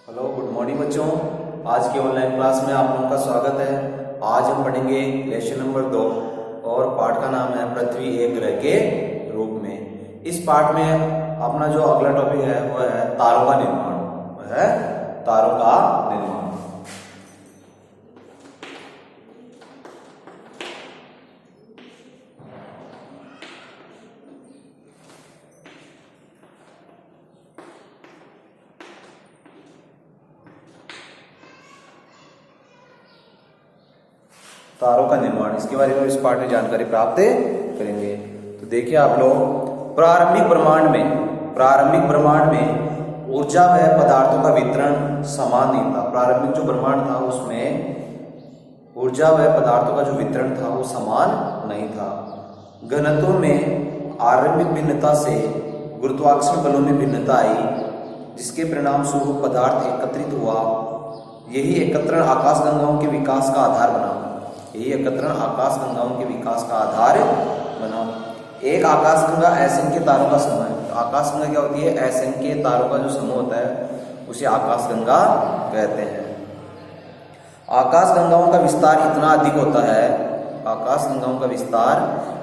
Hello, good morning बच्चों। आज की ऑनलाइन क्लास में आप लोगों का स्वागत है। आज हम पढ़ेंगे लेसन नंबर 2 और पाठ का नाम है पृथ्वी एक ग्रह के रूप में। इस पाठ में अपना जो अगला टॉपिक है वह है तारों का निर्माण। वह है तारों का निर्माण। तारों का निर्माण, इसके बारे में इस पाठ में जानकारी प्राप्त करेंगे। तो देखिए आप लोग, प्रारंभिक ब्रह्मांड में ऊर्जा व पदार्थों का वितरण समान नहीं था। प्रारंभिक जो ब्रह्मांड था उसमें ऊर्जा व पदार्थों का जो वितरण था वो समान नहीं था। घनत्व में आरंभिक भिन्नता से गुरुत्वाकर्षण बलों में भिन्नता आई, जिसके परिणाम स्वरूप पदार्थ एकत्रित हुआ। यही एकत्रण आकाशगंगाओं के विकास का आधार बना। एक आकाशगंगा असंख्य तारों का समूह है। आकाशगंगा क्या होती है? असंख्य तारों का जो समूह होता है उसे आकाशगंगा कहते हैं। आकाशगंगाओं का विस्तार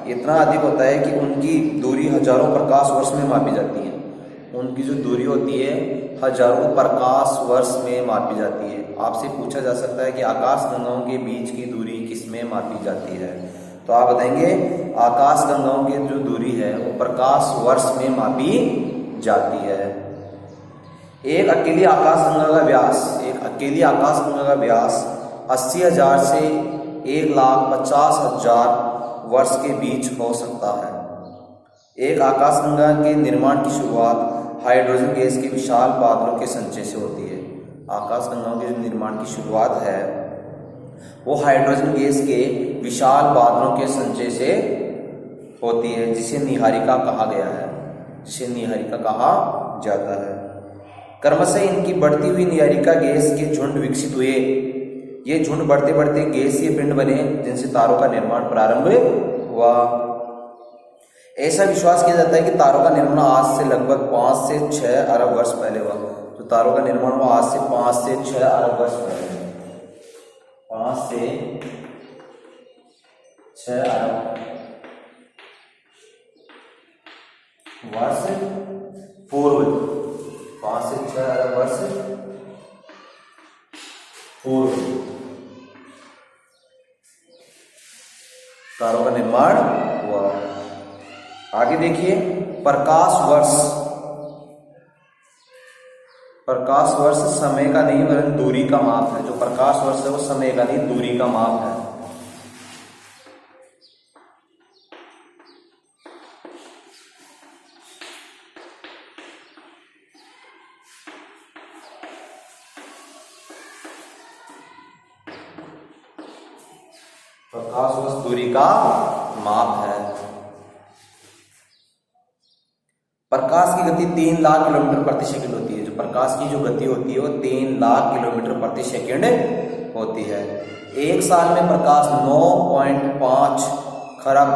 इतना अधिक होता है कि उनकी दूरी हजारों प्रकाश वर्ष में मापी जाती है। उनकी जो दूरी होती है हजारों प्रकाश वर्ष में मापी जाती है। आपसे पूछा जा सकता है कि आकाशगंगाओं के बीच की दूरी किसमें मापी जाती है? तो आप बताएंगे आकाशगंगाओं की जो दूरी है वो प्रकाश वर्ष में मापी जाती है। एक अकेली आकाशगंगा का व्यास 80,000 से 1,50,000 वर्ष के बीच हो सकता है। एक आकाशगंगा के निर्माण की शुरुआत हाइड्रोजन गैस के विशाल बादलों के संचय से होती है। आकाशगंगाओं के जो निर्माण की शुरुआत है वो हाइड्रोजन गैस के विशाल बादलों के संचय से होती है, जिसे नीहारिका कहा जाता है। क्रमशः इनकी बढ़ती हुई नीहारिका गैस के झुंड विकसित हुए। ये झुंड बढ़ते बढ़ते गैसीय पिंड बने, जिनसे तारों का निर्माण प्रारंभ हुआ। ऐसा विश्वास किया जाता है कि तारों का निर्माण आज से लगभग 5 से 6 अरब वर्ष पहले हुआ। तो तारों का निर्माण हुआ आज से 5 से 6 अरब वर्ष पहले। 5 से 6 अरब वर्ष पूर्व। 5 से 6 अरब वर्ष पूर्व तारों का निर्माण हुआ। आगे देखिए, प्रकाश वर्ष समय का नहीं वरन दूरी का माप है। जो प्रकाश वर्ष है वो समय का नहीं दूरी का माप है। प्रकाश वर्ष दूरी का माप है। प्रकाश की गति 3 लाख किलोमीटर प्रति सेकंड होती है। जो प्रकाश की जो गति होती है वो 3 लाख किलोमीटर प्रति सेकंड होती है। एक साल में प्रकाश 9.5 खरब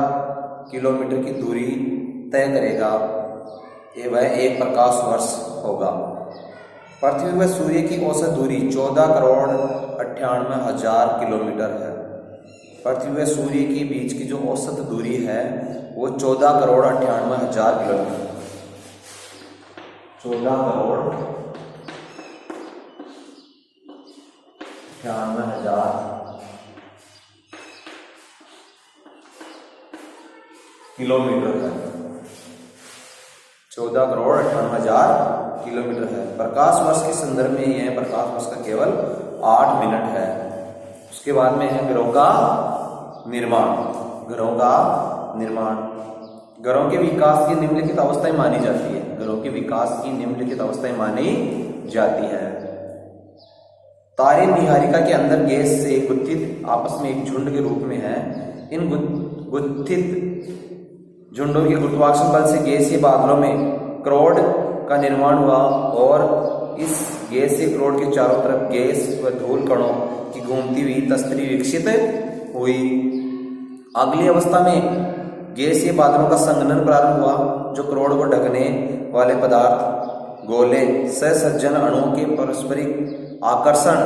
किलोमीटर की दूरी तय करेगा। ये वह एक प्रकाश वर्ष होगा। पृथ्वी व सूर्य की औसत दूरी 14,98,000 किलोमीटर है। पृथ्वी व सूर्य के बीच की जो औसत दूरी है वो 14,98,000 किलोमीटर। 14,98,000 किलोमीटर है। 14,98,000 किलोमीटर है। प्रकाश वर्ष के संदर्भ में यह प्रकाश वर्ष का केवल 8 मिनट है। उसके बाद में है ग्रहों का निर्माण। ग्रहों के विकास की निम्नलिखित अवस्थाएं मानी जाती है। तारे नीहारिका के अंदर गैस से गुत्थित आपस में एक झुंड के रूप में है। इन गुत्थित झुंडों के गुरुत्वाकर्षण बल से गैसीय बादलों में क्राउड का निर्माण हुआ और इस गैसीय क्राउड के चारों तरफ गैस व धूल कणों की घूमती हुई तस्तरी विकसित हुई। अगली अवस्था में गैसीय बादलों का संघनन प्रारंभ हुआ, जो क्राउड को ढकने वाले पदार्थ गोले सहसंयोजन अणुओं के पारस्परिक आकर्षण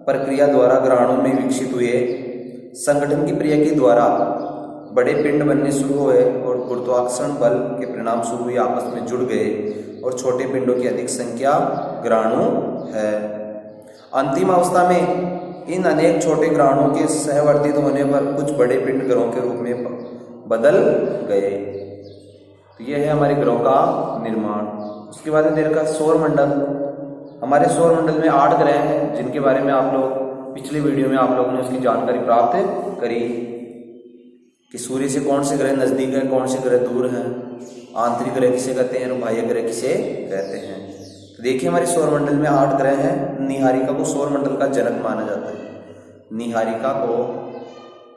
प्रक्रिया द्वारा ग्रहाणुओं में विकसित हुए। संगठन की क्रिया के द्वारा बड़े पिंड बनने शुरू हुए और गुरुत्वाकर्षण बल के परिणाम स्वरूप ये आपस में जुड़ गए और छोटे पिंडों की अधिक संख्या ग्रहाणु है। अंतिम अवस्था में इन अनेक छोटे ग्रहाणुओं के सहवर्तित होने पर कुछ बड़े पिंड ग्रहों के रूप में बदल गए। तो यह है हमारे ग्रहों का निर्माण। उसके बाद में देखा सौर मंडल। हमारे सौर मंडल में 8 ग्रह हैं जिनके बारे में आप लोग पिछले वीडियो में आप लोगों ने उसकी जानकारी प्राप्त करी कि सूर्य से कौन से ग्रह नजदीक है, कौन से ग्रह दूर हैं, आंतरिक ग्रह किसे कहते हैं और बाह्य ग्रह किसे कहते हैं। तो देखिए हमारे सौर मंडल में 8 ग्रह हैं। नीहारिका को सौर मंडल का जनक माना जाता है। नीहारिका को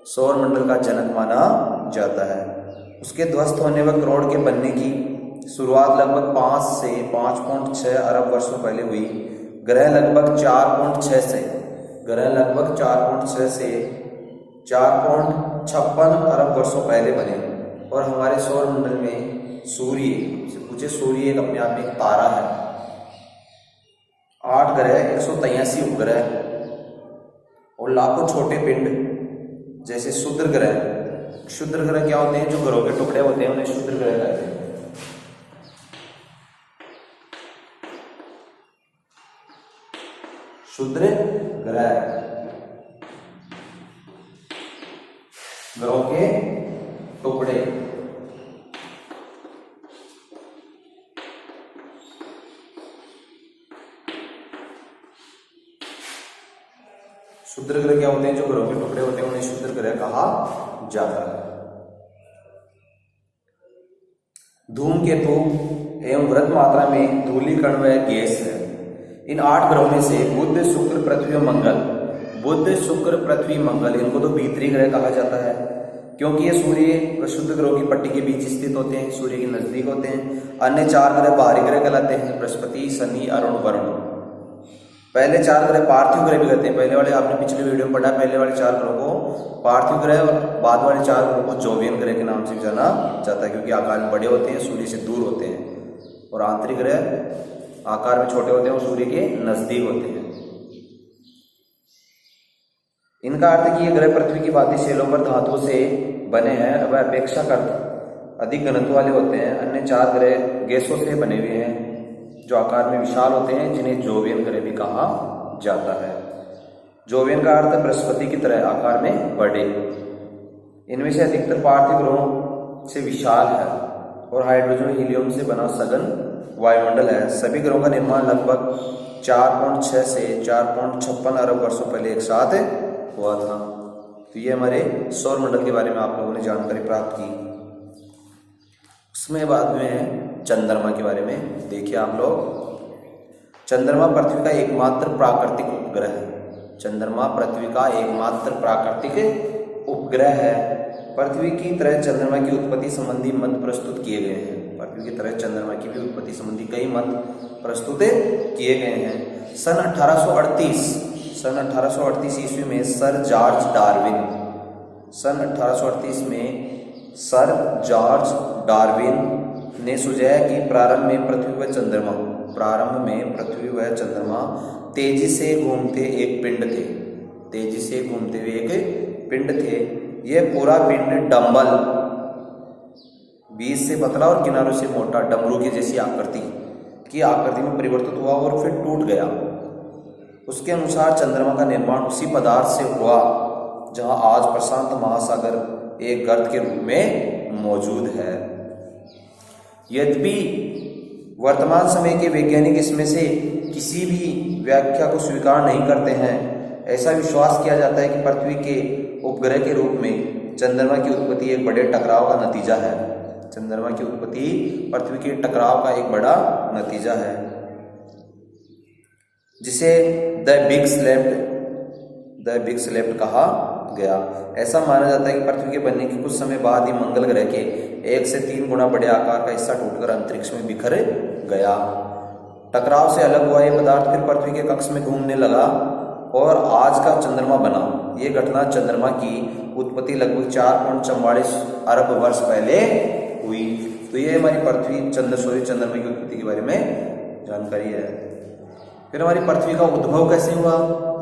सौर मंडल का जनक माना जाता है। उसके ध्वस्त होने व करोड़ के बनने की शुरुआत लगभग 5 से 5.6 अरब वर्षों पहले हुई। ग्रह लगभग 4.6 से 4.56 अरब वर्षों पहले बने। और हमारे सौर मंडल में सूर्य से पूछे, सूर्य एक अपने आप में एक तारा है। 8 ग्रह, 183 उपग्रह और लाखों छोटे पिंड जैसे क्षुद्र ग्रह। क्षुद्र ग्रह क्या होते हैं? जो ग्रहों के टुकड़े होते हैं उन्हें क्षुद्र ग्रह कहते हैं। क्षुद्र ग्रह ग्रहों के टुकड़े। क्षुद्र ग्रह क्या होते हैं? जो ग्रहों के टुकड़े होते हैं उन्हें क्षुद्र ग्रह कहा जाता है। धूमकेतु एवं वृहत मात्रा में धूलीकण व गैस है। इन 8 ग्रहों में से बुध, शुक्र, पृथ्वी और मंगल, बुध, शुक्र, पृथ्वी, मंगल, इनको तो भीतरी ग्रह कहा जाता है क्योंकि ये सूर्य व शुद्ध ग्रहों की पट्टी के बीच स्थित होते हैं, सूर्य के नजदीक होते हैं। अन्य 4 ग्रह बाहरी ग्रह कहलाते हैं, बृहस्पति, शनि, अरुण, वरुण। पहले 4 ग्रह पार्थिव ग्रह भी कहते हैं। पहले वाले आपने पिछले वीडियो में पढ़ा, पहले वाले 4 ग्रहों को पार्थिव ग्रह और बाद वाले 4 ग्रहों को जोवियन ग्रह के नाम से जाना जाता है क्योंकि आकार में बड़े होते हैं, सूर्य से दूर होते हैं। और आंतरिक ग्रह आकार में छोटे होते हैं और सूर्य के नजदीक होते हैं। इनका अर्थ है कि ये ग्रह पृथ्वी की भांति सेलों पर धातु से बने हैं वह अपेक्षाकृत अधिक घनत्व वाले होते हैं। अन्य 4 ग्रह गैसों से बने हुए हैं जो आकार में विशाल होते हैं, जिन्हें जोवियन ग्रह भी कहा जाता है। जोवियन का अर्थ बृहस्पति की तरह आकार में बड़े। इनमें से अधिकतर पार्थिव ग्रहों से विशाल है और हाइड्रोजन हीलियम से बना सघन वायुमंडल है। सभी ग्रहों का निर्माण लगभग 4.6 से 4.56 अरब वर्षों पहले एक साथ हुआ था। तो ये हमारे सौर मंडल के बारे में आप लोगों ने जानकारी प्राप्त की। उसमें बाद में चंद्रमा के बारे में देखिए आप लोग। चंद्रमा पृथ्वी का एकमात्र प्राकृतिक उपग्रह है। चंद्रमा पृथ्वी का एकमात्र प्राकृतिक उपग्रह है। पृथ्वी की तरह चंद्रमा की उत्पत्ति संबंधी मत प्रस्तुत किए गए हैं। पृथ्वी की तरह चंद्रमा की भी उत्पत्ति संबंधी कई मत प्रस्तुत किए गए हैं। सन 1838 ईस्वी में सर जॉर्ज डार्विन ने सुझाया कि प्रारंभ में पृथ्वी व चंद्रमा तेजी से घूमते एक पिंड थे। यह पूरा पिंड डंबल, बीच से पतला और किनारों से मोटा डमरू की जैसी आकृति में परिवर्तित हुआ और फिर टूट गया। उसके अनुसार चंद्रमा का निर्माण उसी पदार्थ से हुआ जहां आज प्रशांत महासागर एक गर्त के रूप में मौजूद है। यद्यपि वर्तमान समय के वैज्ञानिक इसमें से किसी भी व्याख्या को स्वीकार नहीं करते हैं। ऐसा विश्वास किया जाता है कि पृथ्वी के उपग्रह के रूप में चंद्रमा की उत्पत्ति एक बड़े टकराव का नतीजा है। चंद्रमा की उत्पत्ति पृथ्वी के टकराव का एक बड़ा नतीजा है जिसे द बिग स्लैप कहा गया। ऐसा माना जाता है कि पृथ्वी के बनने के कुछ समय बाद ही मंगल ग्रह के 1 से 3 गुना बड़े आकार का हिस्सा टूटकर अंतरिक्ष में बिखर गया। टकराव से अलग हुआ यह पदार्थ फिर पृथ्वी के कक्ष में घूमने लगा और आज का चंद्रमा बना। यह घटना चंद्रमा की उत्पत्ति लगभग 4.44 अरब वर्ष पहले हुई। तो ये हमारी पृथ्वी, सूर्य, चंद्रमा की उत्पत्ति के बारे में जानकारी है। फिर हमारी पृथ्वी का उद्भव कैसे हुआ,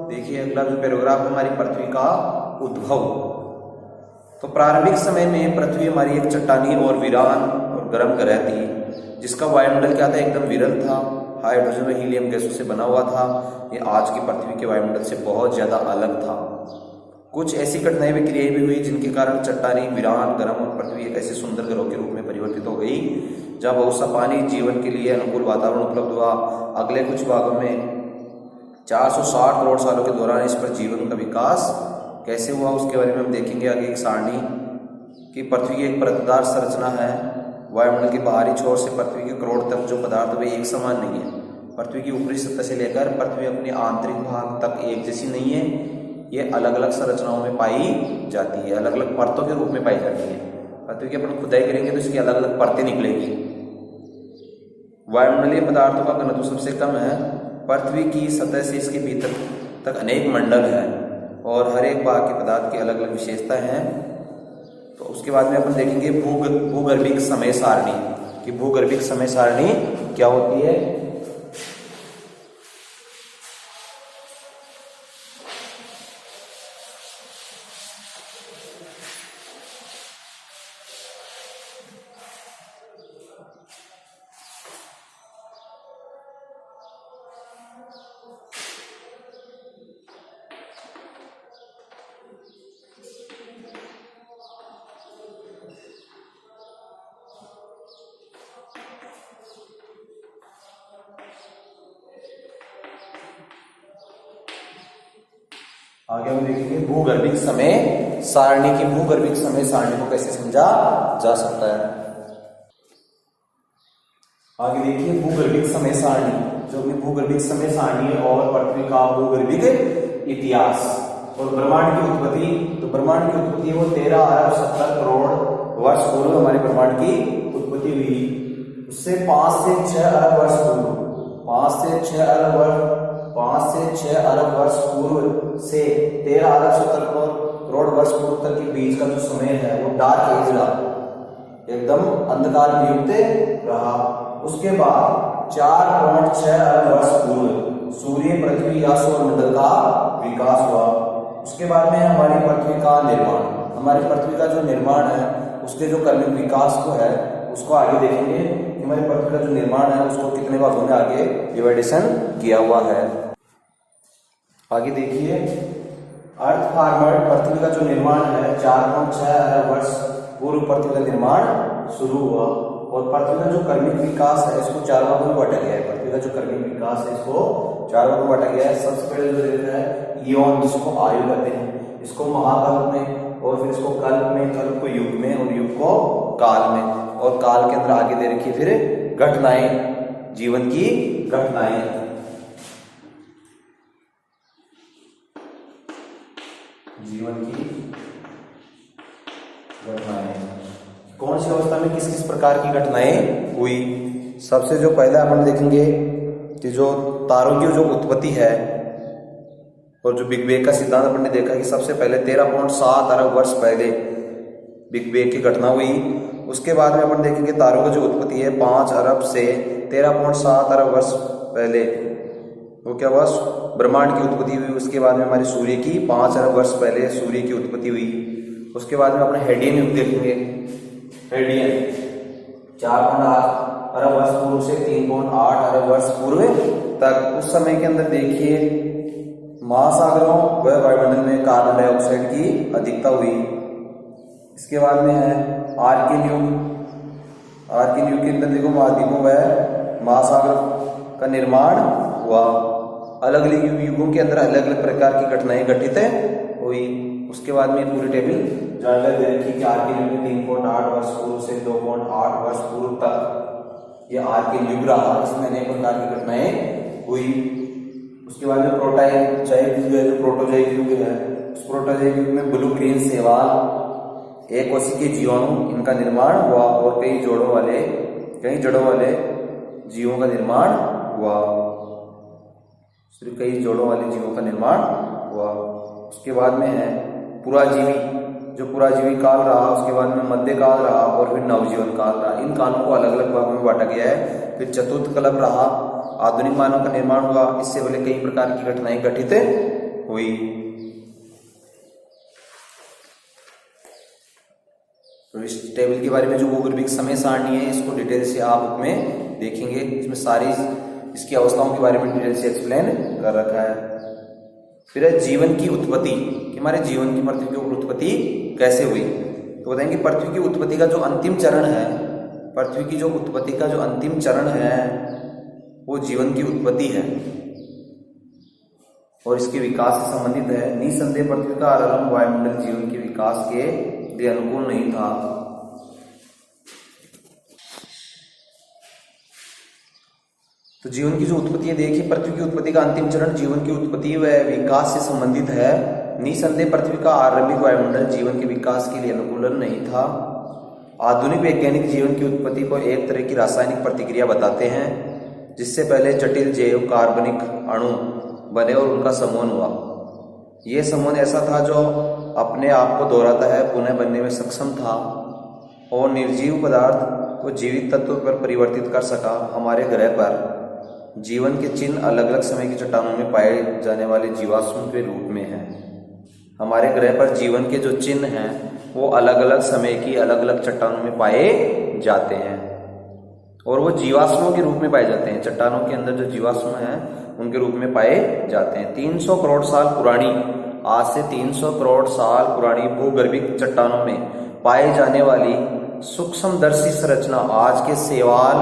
देखिए अगला जो पैराग्राफ है हमारी पृथ्वी का उद्भव। तो प्रारंभिक समय में पृथ्वी हमारी एक चट्टानी और वीरान और गर्म ग्रह थी, जिसका वायुमंडल क्या था, एकदम विरल था, हाइड्रोजन और हीलियम गैसों से बना हुआ था। ये आज की पृथ्वी के वायुमंडल से बहुत ज्यादा अलग था। कुछ ऐसी घटनाएं भी क्रियाएं भी हुई जिनके कारण चट्टानी, वीरान, गर्म और पृथ्वी एक ऐसे सुंदर ग्रहों के रूप में परिवर्तित हो गई, जहां बहुत सा पानी, जीवन के लिए अनुकूल वातावरण उपलब्ध हुआ। अगले कुछ भागों में 460 करोड़ सालों के दौरान इस पर जीवन का विकास कैसे हुआ उसके बारे में हम देखेंगे आगे। एक सारणी की पृथ्वी की एक परतदार संरचना है। वायुमंडल के बाहरी छोर से पृथ्वी के करोड़ तक जो पदार्थ वे एक समान नहीं है। पृथ्वी की ऊपरी सतह से लेकर पृथ्वी अपने आंतरिक भाग तक एक जैसी नहीं है, ये अलग अलग संरचनाओं में पाई जाती है, अलग अलग परतों के रूप में पाई जाती है। पृथ्वी की अपन खुदाई करेंगे तो इसकी अलग अलग परतें निकलेगी। वायुमंडलीय पदार्थों का घनत्व सबसे कम है। पृथ्वी की सतह से इसके भीतर तक अनेक मंडल हैं और हर एक भाग के पदार्थ की अलग अलग विशेषताएं हैं। तो उसके बाद में अपन देखेंगे भूगर्भिक समय सारणी कि भूगर्भिक समय सारणी क्या होती है। आगे हम देखेंगे भूगर्भिक समय सारणी की भूगर्भिक समय सारणी को कैसे समझा जा सकता है। आगे देखिए भूगर्भिक समय सारणी, जो कि भूगर्भिक समय सारणी और पृथ्वी का भूगर्भिक इतिहास और ब्रह्मांड की उत्पत्ति। तो ब्रह्मांड की उत्पत्ति वो 13 अरब 70 करोड़ वर्ष पूर्व हमारे ब्रह्मांड की उत्पत्ति हुई। उससे 5 से 6 अरब वर्ष पूर्व 5 से 6 अरब वर्ष पूर्व से 13 अरब 70 करोड़ वर्ष पूर्व तक के बीच का जो समय है वो डार्क एज रहा, एकदम अंधकार युक्त रहा। उसके बाद 4.6 अरब वर्ष पूर्व सूर्य, पृथ्वी या सौरमंडल का विकास हुआ। उसके बाद में हमारी पृथ्वी का निर्माण, हमारी पृथ्वी का जो निर्माण है उसके जो क्रमिक विकास को है उसको आगे देखेंगे। हमारी पृथ्वी का जो निर्माण है उसको कितने भागों में आगे डिवाइडेशन किया हुआ है। आगे देखिए अर्थ फॉर्मर पृथ्वी का जो निर्माण है 4.6 अरब वर्ष पूर्व पृथ्वी का निर्माण शुरू हुआ और पृथ्वी का जो क्रमिक विकास है इसको 4 भागों में बांटा गया है। पृथ्वी का जो क्रमिक विकास है इसको 4 भागों में बांटा गया है। सबसे पहले जो देखना है इयोन, जिसको आयु कहते हैं, इसको महाकल्प में, और फिर इसको कल्प में, कल्प को युग में और युग को काल में, और काल के अंदर आगे दे रखी फिर घटनाएं, जीवन की घटनाएं। जीवन की घटनाएं कौन सी अवस्था में किस किस प्रकार की घटनाएं हुई। सबसे जो पहले अपन देखेंगे कि जो तारों की जो उत्पत्ति है और जो बिग बैंग का सिद्धांत अपन ने देखा कि सबसे पहले 13.7 अरब वर्ष पहले बिग बैंग की घटना हुई। उसके बाद में अपन देखेंगे तारों की जो उत्पत्ति है 5 अरब से 13.7 अरब वर्ष पहले वो क्या हुआ, ब्रह्मांड की उत्पत्ति हुई। उसके बाद में हमारे सूर्य की 5 अरब वर्ष पहले सूर्य की उत्पत्ति हुई। उसके बाद में अपने हेडियन युग देखेंगे। हेडियन 4.8 अरब वर्ष पूर्व से 3.8 अरब वर्ष पूर्व तक। उस समय के अंदर देखिए महासागरों व वायुमंडल में कार्बन डाइऑक्साइड की अधिकता हुई। इसके बाद में है आर्किन युग। आर्किन युग के अंदर देखो महाद्वीपों व महासागर का निर्माण हुआ। अलग अलग युगों के अंदर अलग अलग प्रकार की घटनाएं घटित हुई। उसके बाद में पूरी टेबल जानकारी दे रखी कि आर्किन युग में 3.8 वर्ष पूर्व से 2.8 वर्ष पूर्व तक ये आर्किन युग रहा। इसमें अनेक प्रकार की घटनाएं हुई। उसके बाद में प्रोटोजोइक युग है, जो प्रोटोजोइक युग है, उस प्रोटोजोइक युग में ब्लू ग्रीन शैवाल, एक कोशिकीय जीवाणु, इनका निर्माण हुआ और कई जड़ों वाले जीवों का निर्माण हुआ। कई जोड़ों वाले जीवों का निर्माण हुआ। उसके बाद में है पुराजीवी, जो पुराजीवी काल रहा। उसके बाद में मध्यकाल रहा और फिर नवजीवन काल रहा। इन कालों को अलग अलग भागों में बांटा गया है। फिर चतुर्थ कल्प रहा, आधुनिक मानव का निर्माण हुआ, इससे पहले कई प्रकार की घटनाएं घटित हुई। तो इस टेबल के बारे में जो भूगर्भिक समय सारणी है इसको डिटेल से आप बुक में देखेंगे, इसमें सारी इसकी अवस्थाओं के बारे में डिटेल से एक्सप्लेन कर रखा है। फिर है जीवन की उत्पत्ति, कि हमारे जीवन की पृथ्वी की उत्पत्ति कैसे हुई। तो बताएंगे पृथ्वी की उत्पत्ति का जो अंतिम चरण है, पृथ्वी की जो उत्पत्ति का जो अंतिम चरण है वो जीवन की उत्पत्ति है और इसके विकास से संबंधित है। निसंदेह पृथ्वी का आरंभ वायुमंडल जीवन के विकास के लिए अनुकूल नहीं था। तो जीवन की जो उत्पत्ति है, देखिए पृथ्वी की उत्पत्ति का अंतिम चरण जीवन की उत्पत्ति व विकास से संबंधित है। निसंदेह पृथ्वी का आरंभिक वायुमंडल जीवन के विकास के लिए अनुकूल नहीं था। आधुनिक वैज्ञानिक जीवन की उत्पत्ति को एक तरह की रासायनिक प्रतिक्रिया बताते हैं जिससे पहले जटिल जैव कार्बनिक अणु बने और उनका समूहन हुआ। यह समूहन ऐसा था जो अपने आप को दोहराता है, पुनः बनने में सक्षम था और निर्जीव पदार्थ को जीवित तत्व पर परिवर्तित कर सका। हमारे ग्रह पर जीवन के चिन्ह अलग अलग समय की चट्टानों में पाए जाने वाले जीवाश्म के रूप में हैं। हमारे ग्रह पर जीवन के जो चिन्ह हैं वो अलग अलग समय की अलग अलग चट्टानों में पाए जाते हैं और वो जीवाश्मों के रूप में पाए जाते हैं। चट्टानों के अंदर जो जीवाश्म हैं उनके रूप में पाए जाते हैं। 300 करोड़ साल पुरानी, आज से 300 करोड़ साल पुरानी भूगर्भिक चट्टानों में पाए जाने वाली सूक्ष्मदर्शी संरचना आज के शैवाल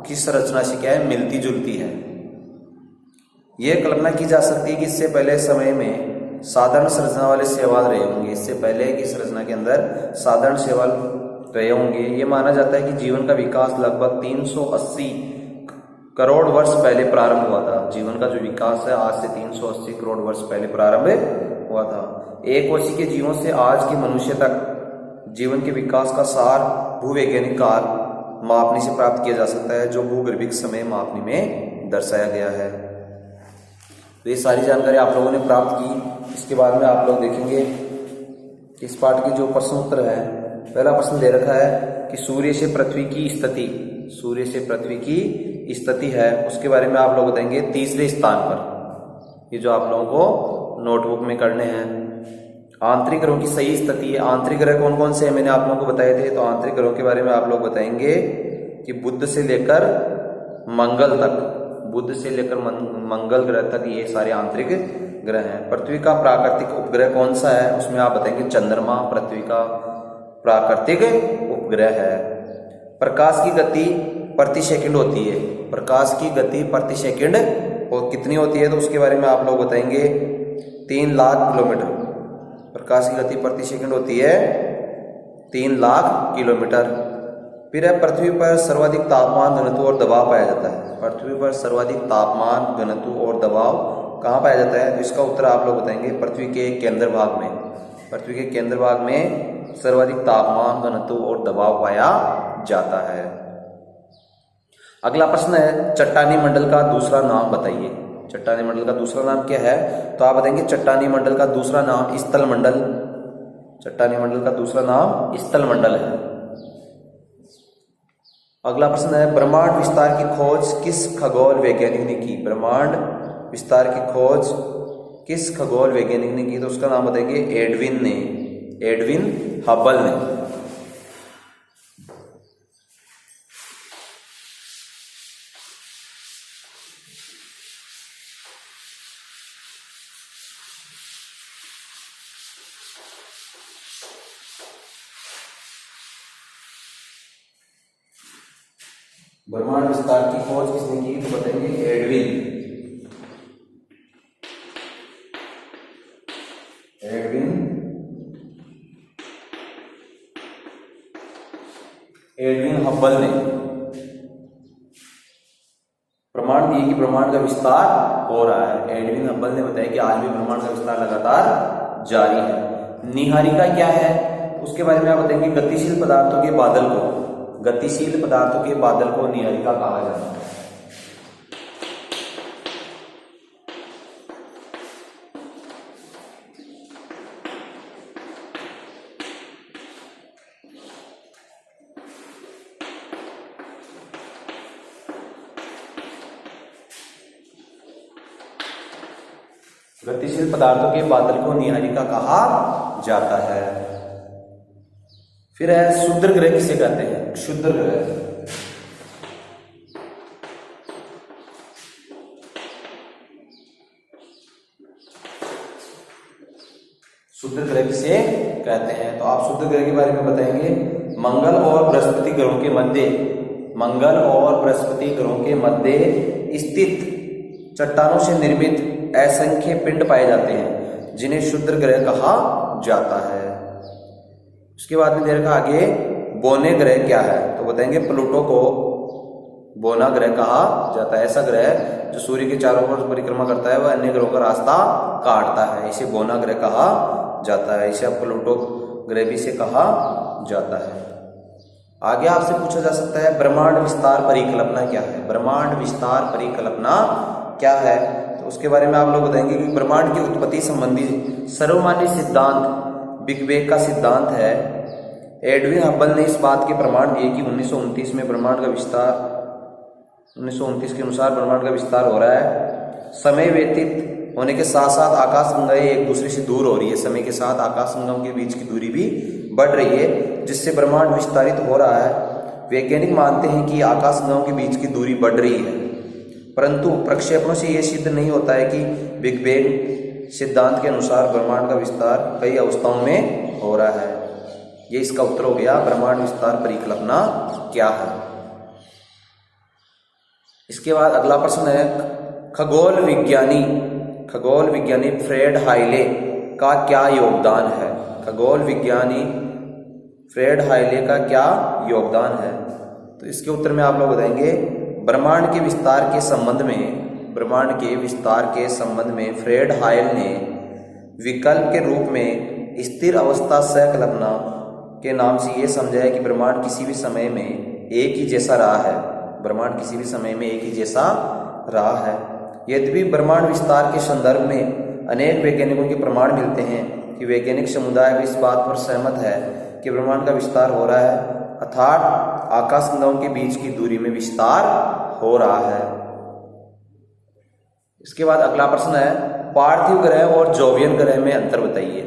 की संरचना से क्या है, मिलती जुलती है। यह कल्पना की जा सकती है कि इससे पहले समय में साधारण संरचना वाले शैवाल रहे होंगे। इससे पहले की संरचना के अंदर साधारण शैवाल रहे होंगे। ये माना जाता है कि जीवन का विकास लगभग 380 करोड़ वर्ष पहले प्रारंभ हुआ था। जीवन का जो विकास है आज से 380 करोड़ वर्ष पहले प्रारंभ हुआ था। एक कोशी के जीवों से आज के मनुष्य तक जीवन के विकास का सार भूवैज्ञानिक काल मापनी से प्राप्त किया जा सकता है, जो भूगर्भिक समय मापनी में दर्शाया गया है। तो ये सारी जानकारी आप लोगों ने प्राप्त की। इसके बाद में आप लोग देखेंगे इस पाठ की जो प्रश्न उत्तर है। पहला प्रश्न दे रखा है कि सूर्य से पृथ्वी की स्थिति, सूर्य से पृथ्वी की स्थिति है उसके बारे में आप लोग बताएंगे तीसरे स्थान पर। ये जो आप लोगों को नोटबुक में करने हैं। आंतरिक ग्रहों की सही स्थिति है। आंतरिक ग्रह कौन कौन से हैं मैंने आप लोगों को बताए थे। तो आंतरिक ग्रहों के बारे में आप लोग बताएंगे कि बुध से लेकर मंगल तक, बुध से लेकर मंगल ग्रह तक ये सारे आंतरिक ग्रह हैं। पृथ्वी का प्राकृतिक उपग्रह कौन सा है उसमें आप बताएंगे चंद्रमा पृथ्वी का प्राकृतिक उपग्रह है। प्रकाश की गति प्रति सेकंड होती है। प्रकाश की गति प्रति सेकंड और कितनी होती है तो उसके बारे में आप लोग बताएंगे 3 लाख किलोमीटर। प्रकाश की गति प्रति सेकंड होती है 3 लाख किलोमीटर। फिर है पृथ्वी पर सर्वाधिक तापमान, घनत्व और दबाव पाया जाता है। पृथ्वी पर सर्वाधिक तापमान, घनत्व और दबाव कहाँ पाया जाता है। तो इसका उत्तर आप लोग बताएंगे पृथ्वी के केंद्र भाग में। पृथ्वी के केंद्र भाग में सर्वाधिक तापमान, घनत्व और दबाव पाया जाता है। अगला प्रश्न है चट्टानी मंडल का दूसरा नाम बताइए। चट्टानी मंडल का दूसरा नाम क्या है तो आप बताएंगे चट्टानी मंडल का दूसरा नाम स्थल मंडल। चट्टानी मंडल का दूसरा नाम स्थल मंडल है। अगला प्रश्न है ब्रह्मांड विस्तार की खोज किस खगोल वैज्ञानिक ने की। ब्रह्मांड विस्तार की खोज किस खगोल वैज्ञानिक ने की तो उसका नाम बताएंगे एडविन ने, एडविन हबल ने। ब्रह्मांड विस्तार की खोज किसने की तो बताएंगे एडविन, एडविन हबल ने प्रमाण दिए कि ब्रह्मांड का विस्तार हो रहा है। एडविन हबल ने बताया कि आज भी ब्रह्मांड का विस्तार लगातार जारी है। निहारिका क्या है उसके बारे में आप बताएंगे गतिशील पदार्थों के बादल को, गतिशील पदार्थों के बादल को निहारिका कहा जाता है। गतिशील पदार्थों के बादल को नीहारिका कहा जाता है। फिर है क्षुद्र ग्रह किसे कहते हैं? क्षुद्र ग्रह। क्षुद्र ग्रह किसे कहते हैं? तो आप क्षुद्र ग्रह के बारे में बताएंगे। मंगल और बृहस्पति ग्रहों के मध्य, मंगल और बृहस्पति ग्रहों के मध्य स्थित चट्टानों से निर्मित असंख्य पिंड पाए जाते हैं जिन्हें क्षुद्र ग्रह कहा जाता है। उसके बाद में दे रखा आगे बोने ग्रह क्या है? तो बताएंगे प्लूटो को बोना ग्रह कहा जाता है। ऐसा ग्रह जो सूर्य के चारों ओर परिक्रमा करता है वह अन्य ग्रहों का रास्ता काटता है, इसे बोना ग्रह कहा जाता है। इसे प्लूटो ग्रह भी से कहा जाता है। आगे आपसे पूछा जा सकता है ब्रह्मांड विस्तार परिकल्पना क्या है? ब्रह्मांड विस्तार परिकल्पना क्या है? तो उसके बारे में आप लोग बताएंगे कि ब्रह्मांड की उत्पत्ति संबंधी सर्वमान्य सिद्धांत बिग बैंग का सिद्धांत है। एडविन हब्बल ने इस बात के प्रमाण दिए कि 1929 में ब्रह्मांड का विस्तार, 1929 के अनुसार ब्रह्मांड का विस्तार हो रहा है। समय व्यतीत होने के साथ साथ आकाश गंगाएं एक दूसरे से दूर हो रही है। समय के साथ आकाश गंगाओं के बीच की दूरी भी बढ़ रही है, जिससे ब्रह्मांड विस्तारित हो रहा है। वैज्ञानिक मानते हैं कि आकाश गंगाओं के बीच की दूरी बढ़ रही है, परंतु प्रक्षेपणों से यह सिद्ध नहीं होता है कि बिग बैंग सिद्धांत के अनुसार ब्रह्मांड का विस्तार कई अवस्थाओं में हो रहा है। ये इसका उत्तर हो गया। ब्रह्मांड विस्तार परिकल्पना क्या है? इसके बाद अगला प्रश्न है खगोल विज्ञानी फ्रेड हाइले का क्या योगदान है? खगोल विज्ञानी फ्रेड हाइले का क्या योगदान है? तो इसके उत्तर में आप लोग बताएंगे ब्रह्मांड के विस्तार के संबंध में फ्रेड हाइल ने विकल्प के रूप में स्थिर अवस्था सहकल्पना के नाम से यह समझा है कि ब्रह्मांड किसी भी समय में एक ही जैसा रहा है। ब्रह्मांड किसी भी समय में एक ही जैसा रहा है। यद्यपि ब्रह्मांड विस्तार के संदर्भ में अनेक वैज्ञानिकों के प्रमाण मिलते हैं कि वैज्ञानिक समुदाय भी इस बात पर सहमत है कि ब्रह्मांड का विस्तार हो रहा है, अर्थात आकाश गंगाओं के बीच की दूरी में विस्तार हो रहा है। इसके बाद अगला प्रश्न है पार्थिव ग्रह और जोवियन ग्रह में अंतर बताइए।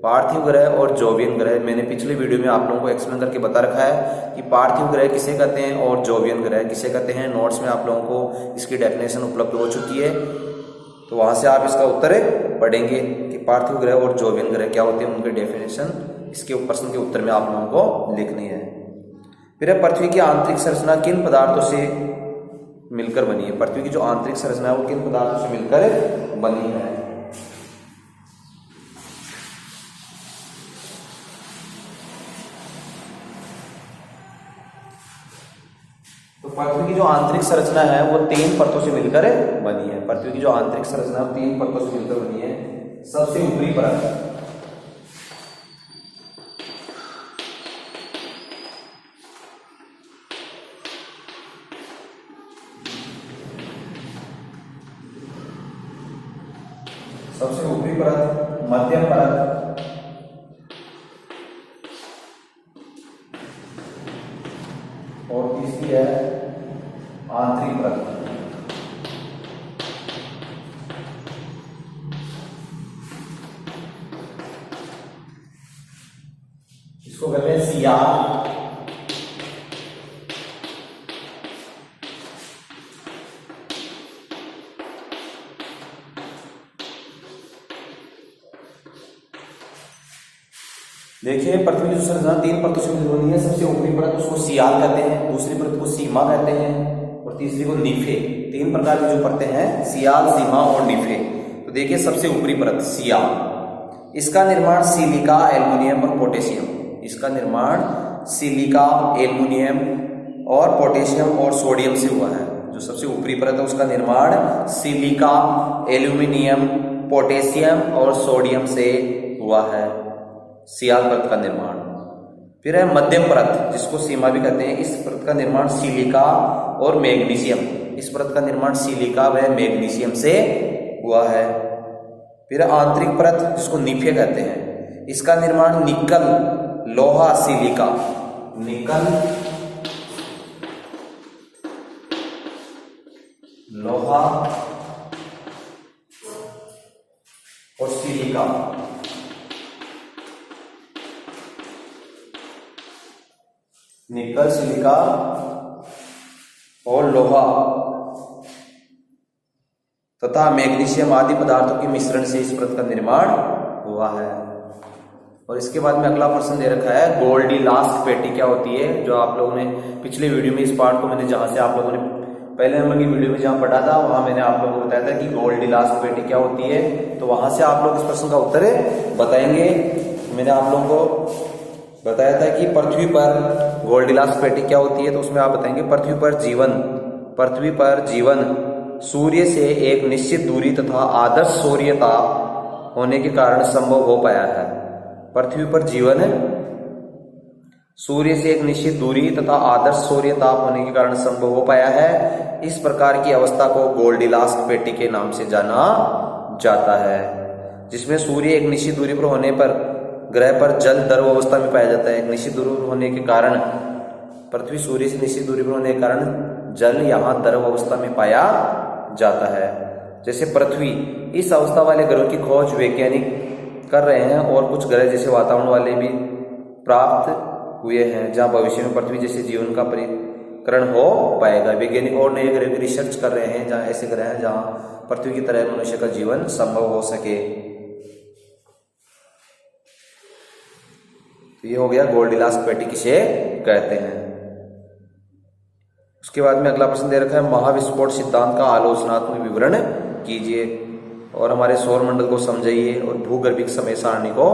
पार्थिव ग्रह और जोवियन ग्रह, मैंने पिछले वीडियो में आप लोगों को एक्सप्लेन करके बता रखा है कि पार्थिव ग्रह किसे कहते हैं और जोवियन ग्रह किसे कहते हैं। नोट्स में आप लोगों को इसकी डेफिनेशन उपलब्ध हो चुकी है, तो वहां से आप इसका उत्तर पढ़ेंगे कि पार्थिव ग्रह और जोवियन ग्रह क्या होते हैं, उनके डेफिनेशन इसके प्रश्न के उत्तर में आप लोगों को लिखनी है। फिर पृथ्वी की आंतरिक संरचना किन पदार्थों से मिलकर बनी है? पृथ्वी की जो आंतरिक संरचना है वो किन पदार्थों से मिलकर बनी है? तो पृथ्वी की जो आंतरिक संरचना है वो 3 परतों से मिलकर बनी है। पृथ्वी की जो आंतरिक संरचना है 3 परतों से मिलकर बनी है। सबसे ऊपरी परत मध्यम परत और तीसरी है आंतरिक परत। इसको कहते हैं सियाल। देखिए पृथ्वी की जो संरचना 3 परतों से मिलकर बनी है। सबसे ऊपरी परत उसको सियाल कहते हैं, दूसरी परत को सीमा कहते हैं और तीसरी को नीफे। 3 प्रकार की जो परतें हैं सियाल, सीमा और नीफे। तो देखिए सबसे ऊपरी परत सियाल, इसका निर्माण सिलिका, एल्युमिनियम और पोटेशियम, इसका निर्माण सिलिका, एल्युमिनियम और पोटेशियम और सोडियम से हुआ है। जो सबसे ऊपरी परत है उसका निर्माण सिलिका, एल्युमिनियम, पोटेशियम और सोडियम से हुआ है, सियाल परत का निर्माण। फिर है मध्यम परत जिसको सीमा भी कहते हैं। इस परत का निर्माण सिलिका और मैग्नीशियम, इस परत का निर्माण सिलिका व मैग्नीशियम से हुआ है। फिर आंतरिक परत जिसको नीफे कहते हैं, इसका निर्माण निकल, लोहा, सिलिका, निकल, लोहा सिलिका। निकल, सिलिका और लोहा तथा मैग्नीशियम आदि पदार्थों के मिश्रण से इस परत का निर्माण हुआ है। और इसके बाद में अगला प्रश्न दे रखा है गोल्डीलास्क पेटी क्या होती है। जो आप लोगों ने पिछले वीडियो में इस पार्ट को मैंने जहां से आप लोगों ने पहले नंबर की वीडियो में जहां पढ़ा था वहां मैंने आप लोगों को बताया था कि गोल्डीलास्क पेटी क्या होती है। तो वहां से आप लोग इस प्रश्न का उत्तर बताएंगे। मैंने आप लोगों को बताया था कि पृथ्वी पर गोल्डीलास्क पेटी क्या होती है, तो उसमें आप बताएंगे पृथ्वी पर जीवन सूर्य से एक निश्चित दूरी तथा आदर्श सूर्य ताप होने के कारण संभव हो पाया है। पृथ्वी पर जीवन सूर्य से एक निश्चित दूरी तथा आदर्श सूर्य ताप होने के कारण संभव हो पाया है। इस प्रकार की अवस्था को गोल्डीलास्क पेटी के नाम से जाना जाता है, जिसमें सूर्य एक निश्चित दूरी पर होने पर ग्रह पर जल द्रव अवस्था में पाया जाता है। एक निश्चित दूरी पर होने के कारण पृथ्वी सूर्य से निश्चित दूरी पर होने के कारण जल यहाँ द्रव अवस्था में पाया जाता है। जैसे पृथ्वी, इस अवस्था वाले ग्रहों की खोज वैज्ञानिक कर रहे हैं और कुछ ग्रह जैसे वातावरण वाले भी प्राप्त हुए हैं जहां भविष्य में पृथ्वी जैसे जीवन का परिकरण हो पाएगा। वैज्ञानिक और नए ग्रह की रिसर्च कर रहे हैं जहां ऐसे ग्रह हैं जहां पृथ्वी की तरह मनुष्य का जीवन संभव हो सके। तो ये हो गया गोल्डीलास्क पेटी किसे कहते हैं। उसके बाद में अगला प्रश्न दे रखा है महाविस्फोट सिद्धांत का आलोचनात्मक विवरण कीजिए और हमारे सौर मंडल को समझाइए और भूगर्भिक समय सारणी को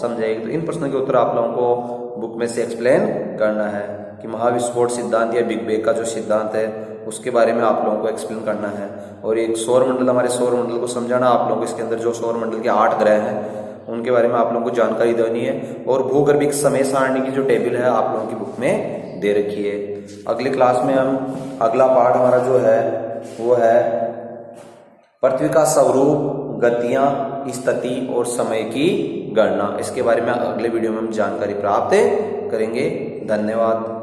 समझाइए। तो इन प्रश्नों के उत्तर आप लोगों को बुक में से एक्सप्लेन करना है कि महाविस्फोट सिद्धांत या बिग बैंग का जो सिद्धांत है उसके बारे में आप लोगों को एक्सप्लेन करना है। और एक सौर मंडल, हमारे सौर मंडल को समझाना आप लोगों को। इसके अंदर जो सौर मंडल के 8 ग्रह हैं उनके बारे में आप लोगों को जानकारी देनी है। और भूगर्भिक समय सारणी की जो टेबल है आप लोगों की बुक में दे रखी है। अगले क्लास में हम अगला पार्ट हमारा जो है वो है पृथ्वी का स्वरूप, गतियां, स्थिति और समय की गणना। इसके बारे में अगले वीडियो में हम जानकारी प्राप्त करेंगे। धन्यवाद।